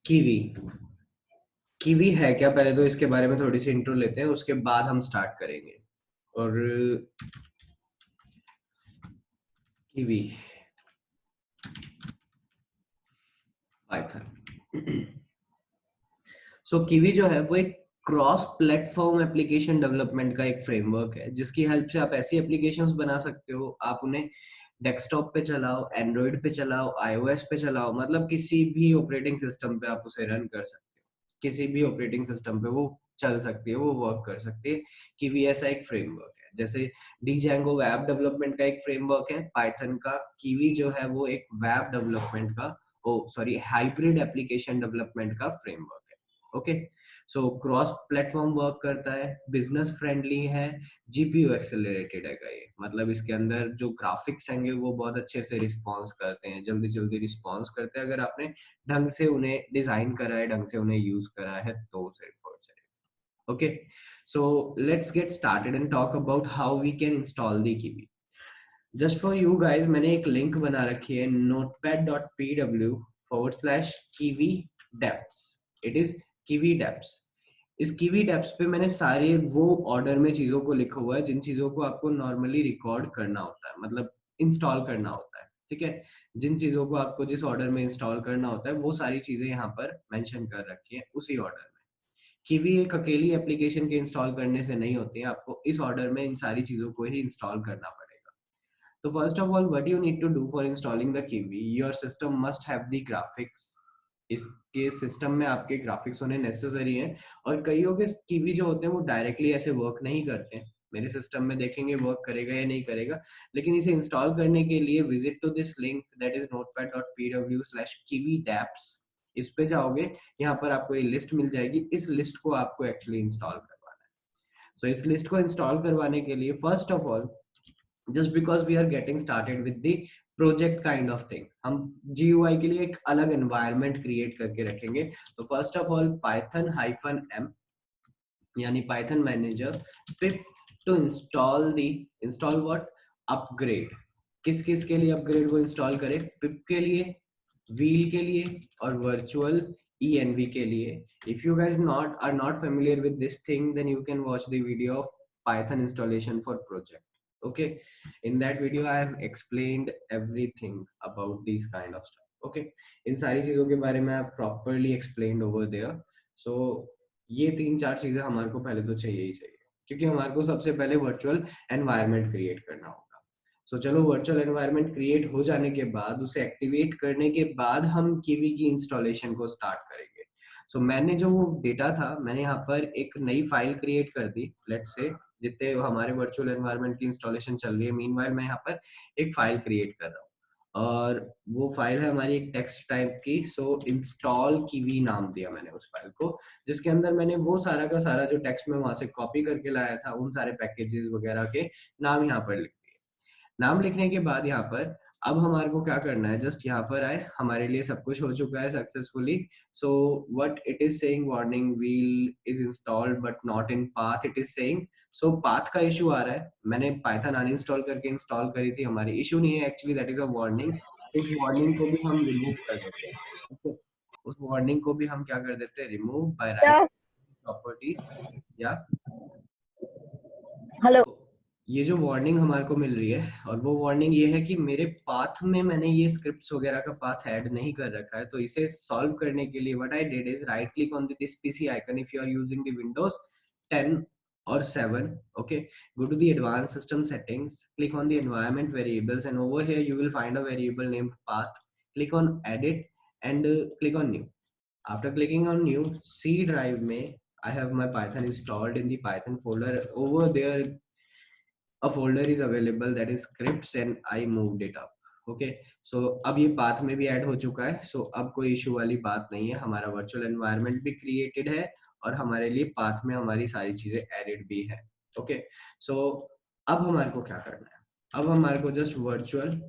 Kiwi kiwi है क्या, पहले तो इसके बारे में थोड़ी सी इंट्रो लेते हैं, उसके बाद हम स्टार्ट करेंगे। और कीवी पाइथन सो कीवी जो है वो एक क्रॉस प्लेटफॉर्म एप्लीकेशन डेवलपमेंट का एक फ्रेमवर्क है, जिसकी हेल्प से आप ऐसी एप्लीकेशंस बना सकते हो। आप उन्हें डेस्कटॉप पे चलाओ, एंड्रॉइड पे चलाओ, आईओएस पे चलाओ, मतलब किसी भी ऑपरेटिंग सिस्टम पे आप उसे रन कर सकते हो। किसी भी ऑपरेटिंग सिस्टम पे वो चल सकती है, वो वर्क कर सकती है। कीवी ऐसा एक फ्रेमवर्क है। जैसे डीजेंगो वेब डेवलपमेंट का एक फ्रेमवर्क है पाइथन का, कीवी जो है वो एक वेब डेवलपमेंट का, ओ सॉरी, हाइब्रिड एप्लीकेशन डेवलपमेंट का फ्रेमवर्क है। Okay, so cross platform work करता है, बिजनेस फ्रेंडली है, जीपीयू एक्सेलरेटेड है ये, मतलब इसके अंदर जो ग्राफिक्स होंगे वो बहुत अच्छे से रिस्पॉन्स करते हैं, जल्दी जल्दी रिस्पॉन्स करते हैं, अगर आपने ढंग से उन्हें डिजाइन करा है, ढंग से उन्हें यूज करा है तो सिर्फ और सिर्फ। Okay, so let's get started and talk about how we can install the Kivy. Just for you guys मैंने एक लिंक बना रखी है, notepad.pw/kiwi deps। It is kiwi deps। इस kiwi deps पे मैंने सारे वो ऑर्डर में चीजों को लिखा हुआ है जिन चीजों को आपको नॉर्मली रिकॉर्ड करना होता है, मतलब इंस्टॉल करना होता है। ठीक है, जिन चीजों को आपको जिस ऑर्डर में इंस्टॉल करना होता है वो सारी चीजें यहाँ पर मेंशन कर रखी है उसी ऑर्डर में। कीवी एक अकेली एप्लीकेशन के इंस्टॉल करने से नहीं होती है, आपको इस ऑर्डर में इन सारी चीजों को ही इंस्टॉल करना पड़ेगा। तो first of all, what you need to do for installing the Kiwi, your system must have the graphics। इसके सिस्टम में आपके ग्राफिक्स होने नेसेसरी हैं। और कईयों के कीवी जो होते हैं वो डायरेक्टली ऐसे वर्क नहीं करते हैं। मेरे सिस्टम में देखेंगे वर्क करेगा या नहीं करेगा, लेकिन इसे इंस्टॉल करने के लिए visit to this link, that is notepad.pw/kiwidaps। इस पे जाओगे, यहाँ पर आपको ये लिस्ट मिल जाएगी, इस लिस्ट को आपको एक्चुअली इंस्टॉल करवाना है। सो इस लिस्ट को इंस्टॉल करवाने के लिए first of all, just because we are getting started with the project kind of thing, हम GUI के लिए एक अलग environment create करके रखेंगे। तो first of all python-m यानी python manager pip to install the install what upgrade। किस किस के लिए अपग्रेड को इंस्टॉल करें? पिप के लिए, व्हील के लिए और वर्चुअल env के लिए। if you guys not are not familiar with this thing, then you can watch the video of python installation for project। okay, in that video I have explained everything about these kind of stuff। okay, इन सारी चीजों के बारे में I have properly explained over there। so ये तीन चार चीजें हमारे को पहले तो चाहिए ही चाहिए, क्योंकि हमारे को सबसे पहले वर्चुअल एनवायरनमेंट क्रिएट करना होगा। सो चलो, वर्चुअल एनवायरनमेंट क्रिएट हो जाने के बाद, उसे एक्टिवेट करने के बाद हम कीवी की इंस्टॉलेशन को स्टार्ट करेंगे। सो मैंने जो वो डेटा था, मैंने यहाँ पर एक नई फाइल क्रिएट कर दी। लेट्स से जितने हमारे वर्चुअल एनवायरनमेंट की इंस्टॉलेशन चल रही है, मीनवाइल मैं यहाँ पर एक फाइल क्रिएट कर रहा हूँ, और वो फाइल है हमारी एक टेक्स्ट टाइप की। सो इंस्टॉल कीवी नाम दिया मैंने उस फाइल को, जिसके अंदर मैंने वो सारा का सारा जो टेक्स्ट में वहां से कॉपी करके लाया था, उन सारे पैकेजेस वगैरह के नाम यहाँ पर लिख दिए। नाम लिखने के बाद यहाँ पर अब हमारे को क्या करना है, जस्ट यहाँ पर आए, हमारे लिए सब कुछ हो चुका है successfully. So what it is saying, warning wheel is installed but not in path, it is saying. So path का इशू आ रहा है, मैंने पाइथन अनइंस्टॉल करके इंस्टॉल करी थी, हमारी इशू नहीं है actually, that is a warning. उस वार्निंग को भी हम रिमूव कर देते हैं। okay? उस वार्निंग को भी हम क्या कर देते हैं, remove by right Yeah. Properties. या Hello. तो ये जो वार्निंग हमारे को मिल रही है, और वो वार्निंग ये है कि मेरे पाथ में मैंने ये स्क्रिप्ट्स वगैरह का पाथ ऐड नहीं कर रखा है। तो इसे सॉल्व करने के लिए what I did is right click on this PC icon if you are using the Windows 10 or 7। okay, go to the advanced system settings, click on the environment variables, and over here you will find a variable named path। click on edit and click on new। after clicking on new, C drive में I have my python installed in the python folder। over there a folder is available that is scripts and I moved it up। okay, so अब ये path में भी add हो चुका है। so अब कोई इशू वाली बात नहीं है, हमारा वर्चुअल एनवायरनमेंट भी क्रिएटेड है और हमारे लिए पाथ में हमारी सारी चीजें एडेड भी है। okay, so अब हमारे को क्या करना है, अब हमारे को जस्ट वर्चुअल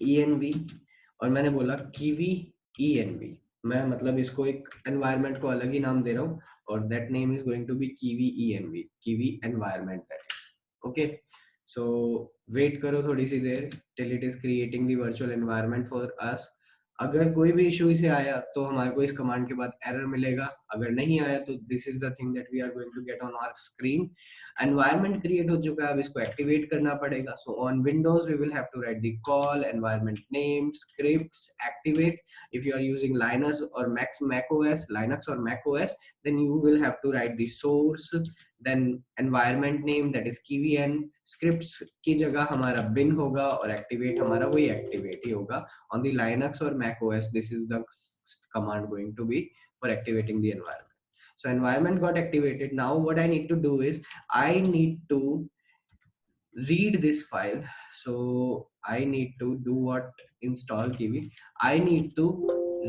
env, और मैंने बोला कीवी env, मैं मतलब इसको एक एनवायरनमेंट को अलग ही नाम दे रहा हूँ, और that name is going to be kiwi env, kiwi environment that is. Okay, so wait करो थोड़ी सी देर till it is creating the virtual environment for us. अगर कोई भी इशू इसे आया तो हमारे को इस कमांड के बाद एरर मिलेगा, अगर नहीं आया तो this is the thing that we are going to get on our screen. Environment create हो चुका है, अब इसको एक्टिवेट करना पड़ेगा। So on Windows we will have to write the call environment name scripts activate. If you are using Linux और Mac OS, Linux और Mac OS, then you will have to write the source, then environment name that is kivn। scripts की जगह हमारा bin होगा और activate हमारा वही activate ही होगा। on the Linux or Mac OS, this is the command going to be for activating the environment. So environment got activated. Now what I need to do is I need to read this file. So I need to do what, install kiwi, I need to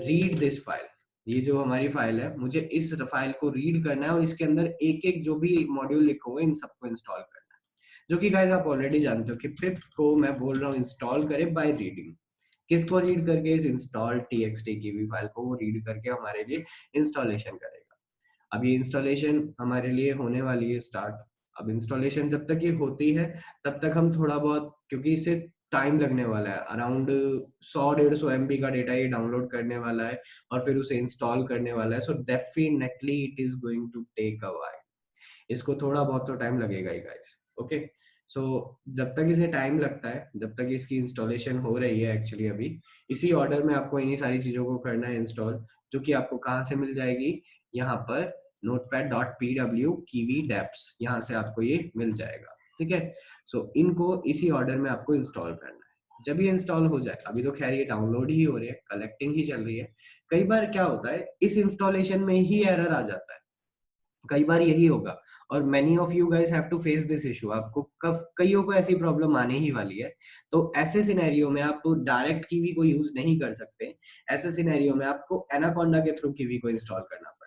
read this file। ये जो हमारी file है, मुझे इस file को read करना है और इसके अंदर एक एक जो भी मॉड्यूल लिखा हुआ है इन सबको इंस्टॉल करना है। जो कि गाइस आप ऑलरेडी जानते हो कि पिप को मैं बोल रहा हूँ इंस्टॉल करे बाय रीडिंग। किसको रीड करके? इस इंस्टॉल टीएक्सटी की भी फाइल को वो रीड करके हमारे लिए इंस्टॉलेशन करेगा। अब ये इंस्टॉलेशन हमारे लिए होने वाली है स्टार्ट। अब इंस्टॉलेशन जब तक ये होती है तब तक हम थोड़ा बहुत, क्योंकि इसे टाइम लगने वाला है, अराउंड 100-150 MB का डेटा ये डाउनलोड करने वाला है और फिर उसे इंस्टॉल करने वाला है। So definitely it is going to take a while. इसको थोड़ा बहुत तो टाइम लगेगा ही गाइस। ओके, सो जब तक इसे टाइम लगता है, जब तक इसकी इंस्टॉलेशन हो रही है, एक्चुअली अभी इसी ऑर्डर में आपको इन्हीं सारी चीजों को करना है इंस्टॉल, जो कि आपको कहाँ से मिल जाएगी, यहाँ पर notepad.pw kiwi deps, यहाँ से आपको ये मिल जाएगा। ठीक है, सो इनको इसी ऑर्डर में आपको इंस्टॉल करना है। जब ये इंस्टॉल हो जाए, अभी तो खैर ये डाउनलोड ही हो रही है, कलेक्टिंग ही चल रही है। कई बार क्या होता है, इस इंस्टॉलेशन में ही एरर आ जाता है, कई बार यही होगा। और many of you guys have to face this issue. आपको कब कईयों को ऐसी प्रॉब्लम आने ही वाली है। तो ऐसे सिनेरियो में आप डायरेक्ट कीवी को यूज नहीं कर सकते। ऐसे सिनेरियो में आपको एनाकोंडा के थ्रू कीवी को इंस्टॉल करना पड़ेगा।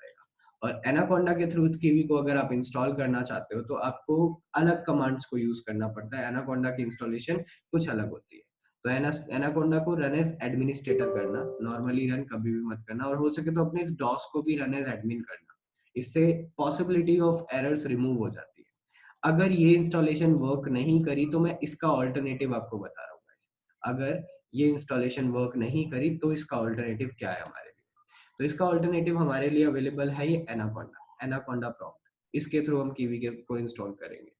और एनाकोंडा के थ्रू कीवी को अगर आप इंस्टॉल करना चाहते हो तो आपको अलग कमांड्स को यूज करना पड़ता है। एनाकोंडा की इंस्टॉलेशन कुछ अलग होती है। तो एनाकोंडा को रन एज एडमिनिस्ट्रेटर करना, नॉर्मली रन कभी भी मत करना, और हो सके तो अपने इस डॉस को भी रन एज एडमिन करना। इससे पॉसिबिलिटी ऑफ एरर्स रिमूव हो जाती है। अगर ये इंस्टॉलेशन वर्क नहीं करी तो मैं इसका ऑल्टरनेटिव आपको बता रहा हूँ। अगर ये इंस्टॉलेशन वर्क नहीं करी तो इसका ऑल्टरनेटिव क्या है हमारे लिए? तो इसका ऑल्टरनेटिव हमारे लिए अवेलेबल है ये एनाकोंडा, एनाकोंडा प्रॉम्प्ट। इसके थ्रू हम कीवी को इंस्टॉल करेंगे।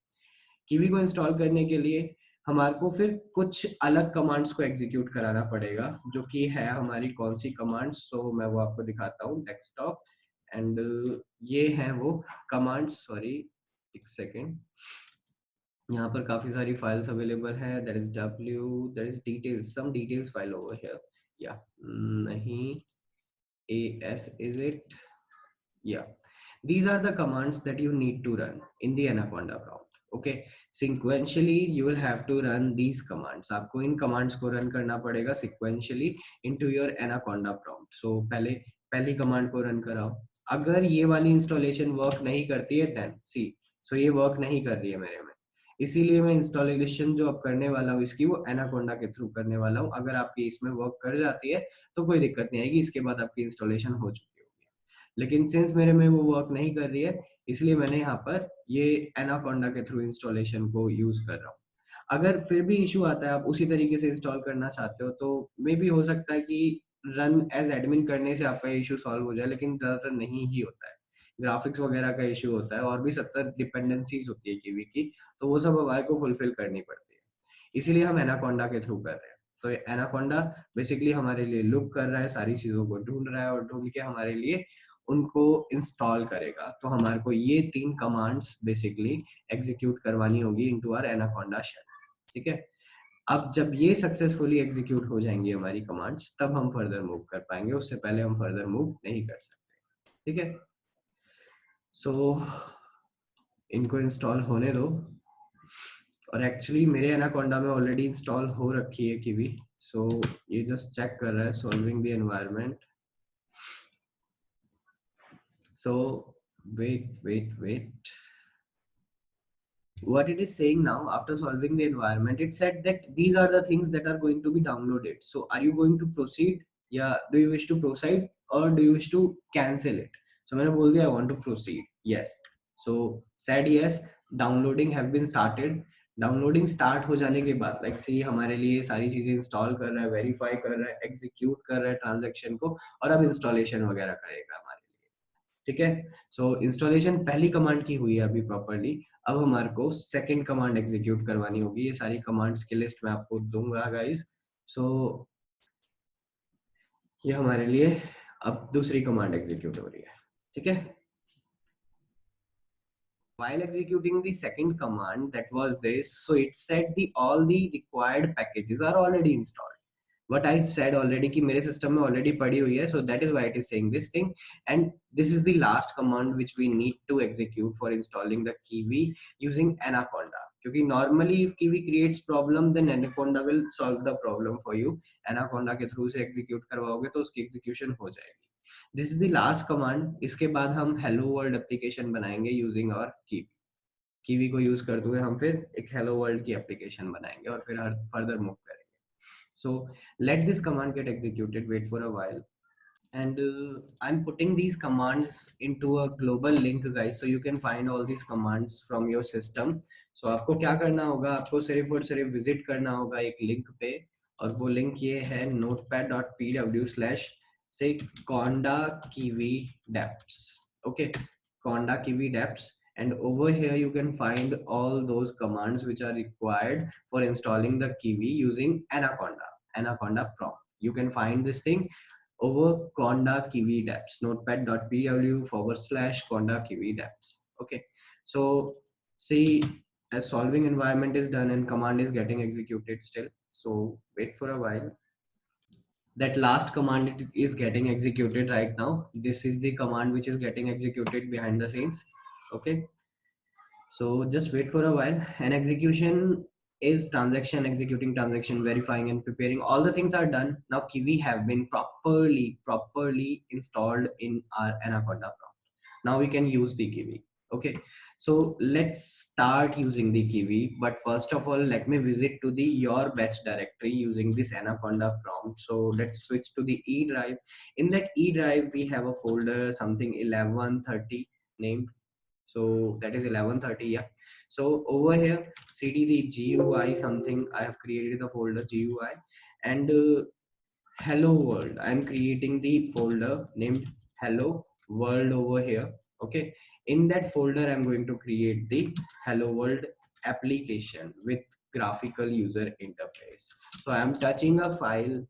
कीवी को इंस्टॉल करने के लिए हमारे को फिर कुछ अलग कमांड्स को एग्जीक्यूट कराना पड़ेगा, जो कि है हमारी कौन सी कमांड्स। सो मैं वो आपको दिखाता हूँ डेस्कटॉप, एंड ये हैं वो कमांड्स। सॉरी, एक सेकेंड, यहाँ पर काफी सारी फाइल्स अवेलेबल है। That is details, some details file over here, या नहीं, AS is it? Yeah, these are the commands that you need to run in the Anaconda prompt. Okay, sequentially you will have to run these commands। आपको इन commands को run करना पड़ेगा sequentially into your Anaconda prompt। So पहले पहली command को run कराओ। अगर ये वाली installation work नहीं करती है then see, so ये work नहीं कर रही है मेरे में, इसीलिए मैं इंस्टॉलेशन जो अब करने वाला हूँ इसकी वो एनाकोंडा के थ्रू करने वाला हूँ। अगर आपकी इसमें वर्क कर जाती है तो कोई दिक्कत नहीं आएगी, इसके बाद आपकी इंस्टॉलेशन हो चुकी होगी। लेकिन सिंस मेरे में वो वर्क नहीं कर रही है, इसलिए मैंने यहाँ पर ये एनाकोंडा के थ्रू इंस्टॉलेशन को यूज कर रहा हूँ। अगर फिर भी इशू आता है, आप उसी तरीके से इंस्टॉल करना चाहते हो, तो मे भी हो सकता है कि रन एज एडमिन करने से आपका इशू सॉल्व हो जाए, लेकिन ज्यादातर नहीं ही होता है। ग्राफिक्स वगैरह का इशू होता है और भी 70 डिपेंडेंसीज होती है कीवी की, तो वो सब हमारे को फुलफिल करनी पड़ती है। इसीलिए हम एनाकोंडा के थ्रू कर रहे हैं। सो एनाकोंडा बेसिकली हमारे लिए लुक कर रहा है, सारी चीजों को ढूंढ रहा है और ढूंढ के हमारे लिए उनको इंस्टॉल करेगा। तो हमारे को ये 3 कमांड्स बेसिकली एग्जीक्यूट करवानी होगी इनटू आवर एनाकोंडा शेल। ठीक है, अब जब ये सक्सेसफुली एग्जीक्यूट हो जाएंगी हमारी कमांड्स, तब हम फर्दर मूव कर पाएंगे, उससे पहले हम फर्दर मूव नहीं कर सकते। ठीक है, सो इनको इंस्टॉल होने दो। और एक्चुअली मेरे एनाकोंडा में ऑलरेडी इंस्टॉल हो रखी है कीवी। सो ये जस्ट चेक कर रहा है solving the environment. So wait, what it is saying now, after solving the environment, it said that these are the things that are going to be downloaded. So are you going to proceed? Yeah, do you wish to proceed or do you wish to cancel it? So मैंने बोल दिया I want to proceed, yes। So said yes, downloading have been started, downloading start हो जाने के बाद like सी हमारे लिए सारी चीजें इंस्टॉल कर रहा है, वेरीफाई कर रहा है, एग्जीक्यूट कर रहा है ट्रांजेक्शन को, और अब इंस्टॉलेशन वगैरह करेगा हमारे लिए। ठीक है, सो इंस्टॉलेशन पहली कमांड की हुई है अभी प्रॉपरली। अब हमारे को सेकंड कमांड एग्जीक्यूट करवानी होगी। ये सारी कमांड्स की लिस्ट मैं आपको दूंगा गाइस। सो ये हमारे लिए अब दूसरी कमांड एग्जीक्यूट हो रही है। ठीक है, while executing the second command, that was this, so it said the all the required packages are already installed. What I said already कि मेरे system में already पड़ी हुई है, so that is why it is saying this thing. And this is the last command which we need to execute for installing the Kiwi using Anaconda. क्योंकि normally if Kiwi creates problem, then Anaconda will solve the problem for you. Anaconda के through से execute करवाओगे तो उसकी execution हो जाएगी। This is the last command. इसके बाद हम हेलो वर्ल्ड एप्लीकेशन बनाएंगे यूजिंग और कीवी। कीवी को यूज करते हुए हम फिर एक हेलो वर्ल्ड की एप्लीकेशन बनाएंगे और फिर फर्दर मूव करेंगे। So let this command get executed, wait for a while, and I'm putting these commands into a global link guys, so you can find all these commands from your system. So आपको क्या करना होगा, आपको सिर्फ और सिर्फ visit करना होगा एक लिंक पे, और वो लिंक ये है notepad.pw/ say conda kiwi deps. Okay, conda kiwi deps, and over here you can find all those commands which are required for installing the Kiwi using Anaconda prompt. You can find this thing over Conda Kiwi Dapps, notepad.pw/Conda Kiwi Dapps. Okay, so see, as solving environment is done and command is getting executed still. So wait for a while. That last command is getting executed right now. This is the command which is getting executed behind the scenes. Okay, so just wait for a while. And execution is transaction, executing transaction, verifying and preparing. All the things are done. Now Kiwi have been properly installed in our Anaconda prompt. Now we can use the Kiwi. Okay, so let's start using the Kiwi. But first of all, let me visit to the your batch directory using this Anaconda prompt. So let's switch to the E drive. In that E drive, we have a folder something 1130 named, so that is 1130. Yeah, so over here cd the GUI something, I have created the folder GUI, and hello world, I'm creating the folder named hello world over here. Okay, in that folder I'm going to create the hello world application with graphical user interface. So I'm touching a file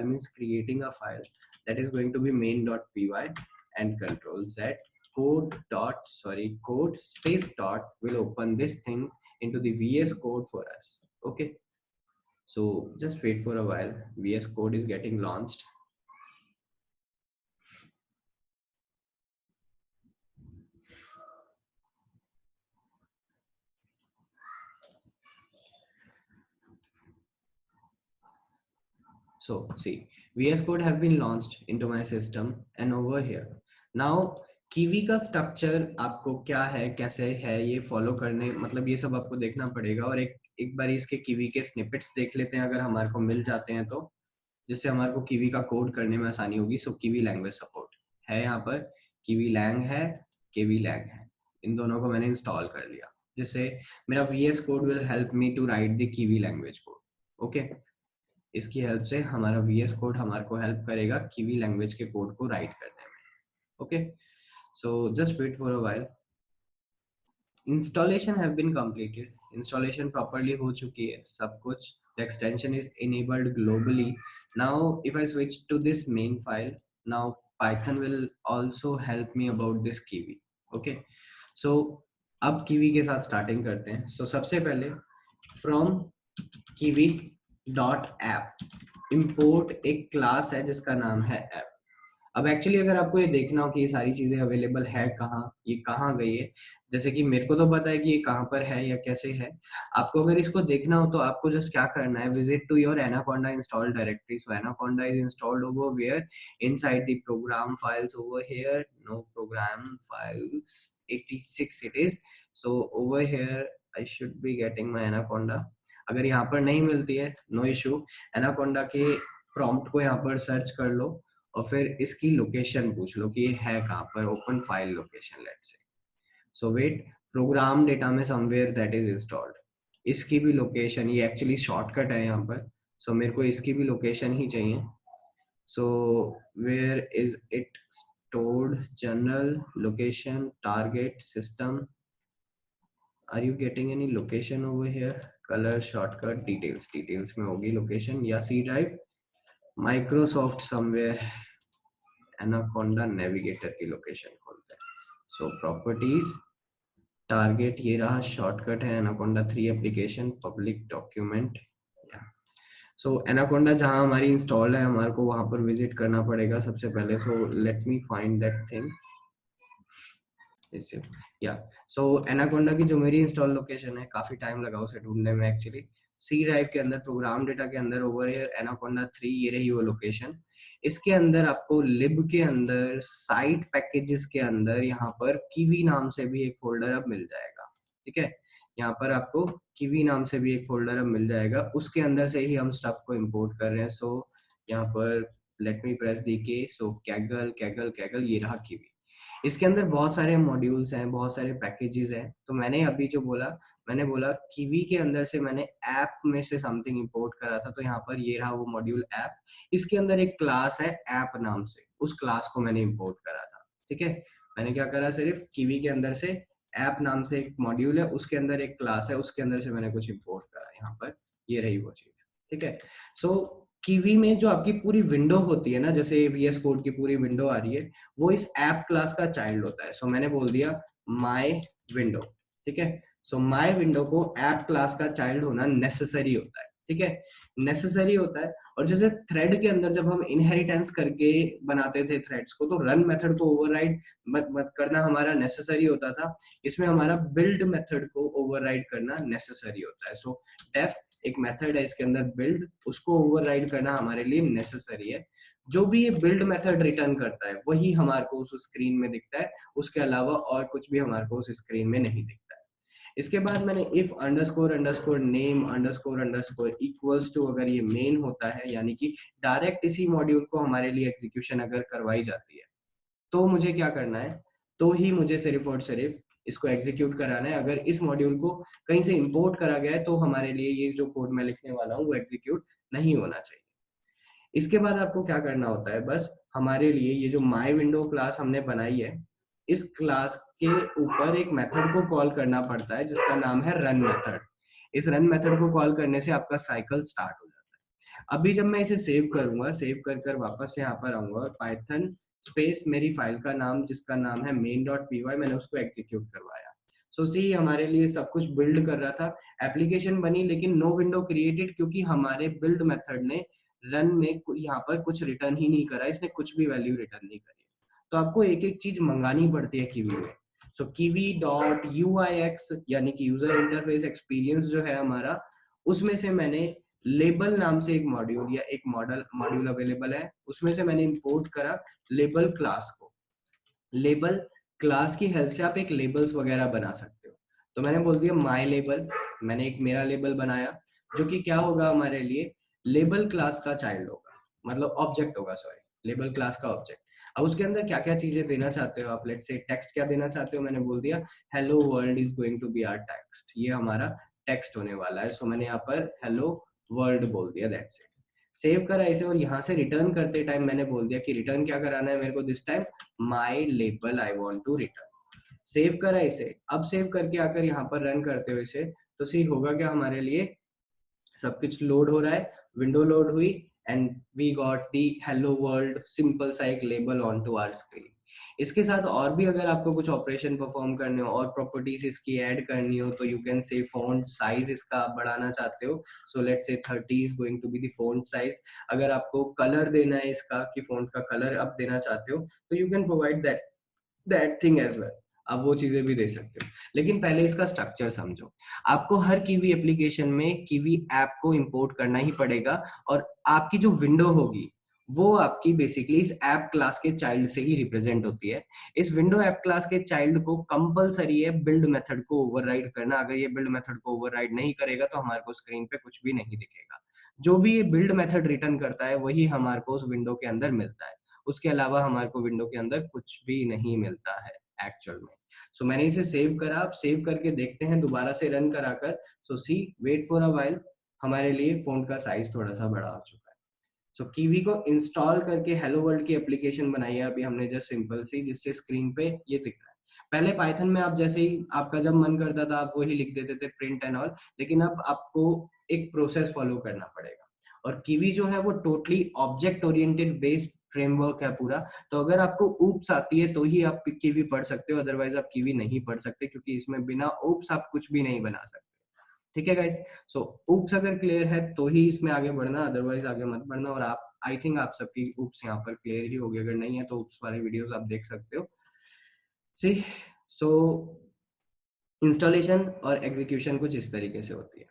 means creating a file, that is going to be main.py, and control z code space dot will open this thing into the VS Code for us. Okay, so just wait for a while. VS Code is getting launched. So see, VS Code have been launched into my system, and over here now kiwi का structure आपको क्या है, कैसे है, ये follow करने मतलब ये सब आपको देखना पड़ेगा। और एक बार इसके कीवी के स्निपेट्स देख लेते हैं अगर हमारे को मिल जाते हैं तो, जिससे हमारे को कीवी का कोड करने में आसानी होगी। सो कीवी लैंग्वेज सपोर्ट है यहाँ पर, कीवी लैंग है, केवी लैंग है, इन दोनों को मैंने इंस्टॉल कर लिया, जिससे मेरा VS code will help me to write the Kivy language code. Okay, इसकी हेल्प से हमारा VS कोड हमारे को हेल्प करेगा कीवी लैंग्वेज के कोड को राइट करने में। Okay, so just wait for a while. installation have been completed, installation properly हो चुकी है सब कुछ, the extension is enabled globally. Now if I switch to this main file, now Python will also help me about this Kiwi. Okay, so अब Kiwi के साथ starting करते हैं। So सबसे पहले from Kiwi dot app import एक class है जिसका नाम है app। अब एक्चुअली अगर आपको ये देखना हो कि ये सारी चीजें अवेलेबल है कहाँ, ये कहाँ गई है, जैसे कि मेरे को तो पता है कि ये कहाँ पर है या कैसे है, आपको अगर इसको देखना हो तो आपको जस्ट क्या करना है, visit to your Anaconda install directory. So Anaconda is installed over where, inside the program files over here, no program files 86 it is. So over here I should be getting my Anaconda. अगर यहाँ पर नहीं मिलती है no issue, Anaconda के prompt को यहाँ पर सर्च कर लो और फिर इसकी लोकेशन पूछ लो कि ये है कहाँ पर, open file location let's say. So wait, program data में समवेयर दैट इज इंस्टॉल्ड। इसकी भी लोकेशन, ये एक्चुअली शॉर्टकट है यहाँ पर, सो मेरे को इसकी भी लोकेशन ही चाहिए। So where is it stored, general, location, target, system, are you getting any location over here? Color, shortcut, details में होगी लोकेशन, या C drive, Microsoft somewhere, Anaconda Navigator की लोकेशन खोलते हैं। सो प्रॉपर्टीज, टारगेट ये रहा, शॉर्टकट है एनाकोंडा 3 एप्लीकेशन, पब्लिक डॉक्यूमेंट। सो anaconda जहां हमारी इंस्टॉल है, हमारे को वहां पर विजिट करना पड़ेगा सबसे पहले। So let me find that thing. या सो एनाकोंडा की जो मेरी इंस्टॉल लोकेशन है, काफी टाइम लगा उसे ढूंढने में एक्चुअली। सी ड्राइव के अंदर, प्रोग्राम डेटा के अंदर, ओवर हियर एनाकोंडा 3, ये रही वो लोकेशन। इसके अंदर आपको लिब के अंदर, साइट पैकेजेस के अंदर, यहाँ पर कीवी नाम से भी एक फोल्डर अब मिल जाएगा। ठीक है, यहाँ पर आपको कीवी नाम से भी एक फोल्डर अब मिल जाएगा, उसके अंदर से ही हम स्टफ को इंपोर्ट कर रहे हैं। सो यहाँ पर लेट मी प्रेस दी के, सो कैगल कैगल कैगल, ये रहा कीवी। इसके अंदर बहुत सारे मॉड्यूल्स हैं, बहुत सारे पैकेजेस हैं। तो मैंने अभी जो बोला, मैंने बोला कीवी के अंदर से मैंने ऐप में से समथिंग इंपोर्ट करा था, तो यहाँ पर ये रहा वो मॉड्यूल ऐप। इसके अंदर एक क्लास है ऐप नाम से, उस क्लास को मैंने इंपोर्ट करा था। ठीक है, मैंने क्या करा, सिर्फ कीवी के अंदर से ऐप नाम से एक मॉड्यूल है, उसके अंदर एक क्लास है, उसके अंदर से मैंने कुछ इंपोर्ट करा। यहाँ पर ये रही वो चीज। ठीक है, सो कीवी में जो आपकी पूरी विंडो होती है ना, जैसे VS कोड की पूरी विंडो आ रही है, वो इस ऐप क्लास का चाइल्ड होता है। सो मैंने बोल दिया माय विंडो। ठीक है, सो माय विंडो को ऐप क्लास का चाइल्ड होना नेसेसरी होता है। ठीक है, नेसेसरी होता है। और जैसे थ्रेड के अंदर जब हम इनहेरिटेंस करके बनाते थे थ्रेड्स को, तो रन मेथड को ओवरराइड मत करना हमारा नेसेसरी होता था। इसमें हमारा बिल्ड मेथड को ओवरराइड करना नेसेसरी होता है। सो डेफ एक मेथड है इसके अंदर बिल्ड, उसको ओवरराइड करना हमारे लिए नेसेसरी है। जो भी ये बिल्ड मेथड रिटर्न करता है वही हमारे को उस स्क्रीन में दिखता है, उसके अलावा और कुछ भी हमारे को उस स्क्रीन में नहीं दिखता है। इसके बाद मैंने if underscore underscore name underscore underscore equals to, अगर ये मेन होता है, यानी कि डायरेक्ट इसी मॉड्यूल को हमारे लिए एग्जीक्यूशन अगर करवाई जाती है, तो मुझे क्या करना है, तो ही मुझे सिर्फ और सिर्फ इसको एग्जीक्यूट कराना है। अगर इस मॉड्यूल को कहीं से इंपोर्ट करा गया है, तो हमारे लिए ये जो कोड मैं लिखने वाला हूँ वो एग्जीक्यूट नहीं होना चाहिए। इसके बाद आपको क्या करना होता है, बस हमारे लिए ये जो माय विंडो क्लास हमने बनाई है, इस क्लास के ऊपर एक मेथड को कॉल करना पड़ता है जिसका नाम है रन मेथड। इस रन मेथड को कॉल करने से आपका साइकिल स्टार्ट हो जाता है। अभी जब मैं इसे सेव करूंगा, सेव कर कर वापस यहाँ पर आऊंगा और पाइथन स्पेस मेरी फाइल का नाम, जिसका नाम है main.py, मैंने उसको एग्जीक्यूट करवाया। सो सी हमारे लिए सब कुछ बिल्ड कर रहा था, एप्लीकेशन बनी, लेकिन नो विंडो क्रिएटेड, क्योंकि हमारे बिल्ड मेथड ने रन में यहाँ पर कुछ रिटर्न ही नहीं करा, इसने कुछ भी वैल्यू रिटर्न नहीं करी। तो आपको एक एक चीज मंगानी पड़ती है कीवी में। सो कीवी डॉट UIX, यानी कि यूजर इंटरफेस एक्सपीरियंस जो है हमारा, उसमें से मैंने लेबल नाम से एक मॉड्यूल या एक मॉड्यूल अवेलेबल है, उसमें से मैंने इंपोर्ट करा लेबल क्लास को। लेबल क्लास की हेल्प से आप एक लेबल्स वगैरह बना सकते हो। तो मैंने बोल दिया माय लेबल, मैंने एक मेरा लेबल बनाया, जो कि क्या होगा हमारे लिए, लेबल क्लास का चाइल्ड होगा, मतलब ऑब्जेक्ट होगा, सॉरी, लेबल क्लास का ऑब्जेक्ट। अब उसके अंदर क्या क्या चीजें देना चाहते हो आप, लेट्स से टेक्स्ट क्या देना चाहते हो, मैंने बोल दिया hello world is going to be our text, ये हमारा टेक्स्ट होने वाला है। सो मैंने यहाँ पर हेलो वर्ल्ड बोल दिया, दैट्स इट। सेव करा इसे, और यहाँ से रिटर्न करते टाइम मैंने बोल दिया कि रिटर्न क्या कराना है मेरे को this time, my label I want to return. Save करा इसे। अब सेव करके आकर यहाँ पर रन करते हुए इसे, तो सी होगा क्या, हमारे लिए सब कुछ लोड हो रहा है, विंडो लोड हुई, and we got the hello world simple सा एक label on to our screen. इसके साथ और भी अगर आपको कुछ ऑपरेशन परफॉर्म करने हो और प्रॉपर्टीज इसकी ऐड करनी हो, तो you can say font size इसका आप बढ़ाना चाहते हो, so let's say 30 is going to be the font size. अगर आपको कलर देना है इसका, कि फॉन्ट का कलर अप देना चाहते हो, तो you can provide that thing as well, आप वो चीजें भी दे सकते हो। लेकिन पहले इसका स्ट्रक्चर समझो। आपको हर कीवी एप्लीकेशन में कीवी ऐप को इंपोर्ट करना ही पड़ेगा, और आपकी जो विंडो होगी वो आपकी बेसिकली इस ऐप क्लास के चाइल्ड से ही रिप्रेजेंट होती है। इस विंडो ऐप क्लास के चाइल्ड को कंपलसरी है बिल्ड मेथड को ओवरराइड करना। अगर ये बिल्ड मेथड को ओवरराइड नहीं करेगा तो हमारे को स्क्रीन पे कुछ भी नहीं दिखेगा। जो भी ये बिल्ड मेथड रिटर्न करता है वही हमारे को उस विंडो के अंदर मिलता है, उसके अलावा हमारे को विंडो के अंदर कुछ भी नहीं मिलता है। एक्चुअल में। सो मैंने इसे सेव करा, आप सेव करके देखते हैं दोबारा से रन कराकर। सो सी वेट फॉर अ व्हाइल, हमारे लिए फ़ॉन्ट का साइज थोड़ा सा बड़ा हो चुका है। सो कीवी को इंस्टॉल करके हेलो वर्ल्ड की एप्लीकेशन बनाई है अभी हमने जस्ट सिंपल सी, जिससे स्क्रीन पे ये दिख रहा है। पहले पाइथन में आप जैसे ही आपका जब मन करता था आप वही लिख देते थे प्रिंट एंड ऑल, लेकिन अब आपको एक प्रोसेस फॉलो करना पड़ेगा। और कीवी जो है वो totally object oriented based framework है पूरा। तो अगर आपको ऊप्स आती है तो ही आप कीवी पढ़ सकते हो, अदरवाइज आप कीवी नहीं पढ़ सकते, क्योंकि इसमें बिना ऊप्स आप कुछ भी नहीं बना सकते। ठीक है गाइस। सो ऊप्स अगर क्लियर है तो ही इसमें आगे बढ़ना, अदरवाइज आगे मत बढ़ना। और आप आई थिंक आप सबकी ऊप्स यहाँ पर क्लियर ही होगी, अगर नहीं है तो ऊप्स वाले वीडियोस आप देख सकते हो। सी सो इंस्टॉलेशन और एग्जीक्यूशन कुछ इस तरीके से होती है।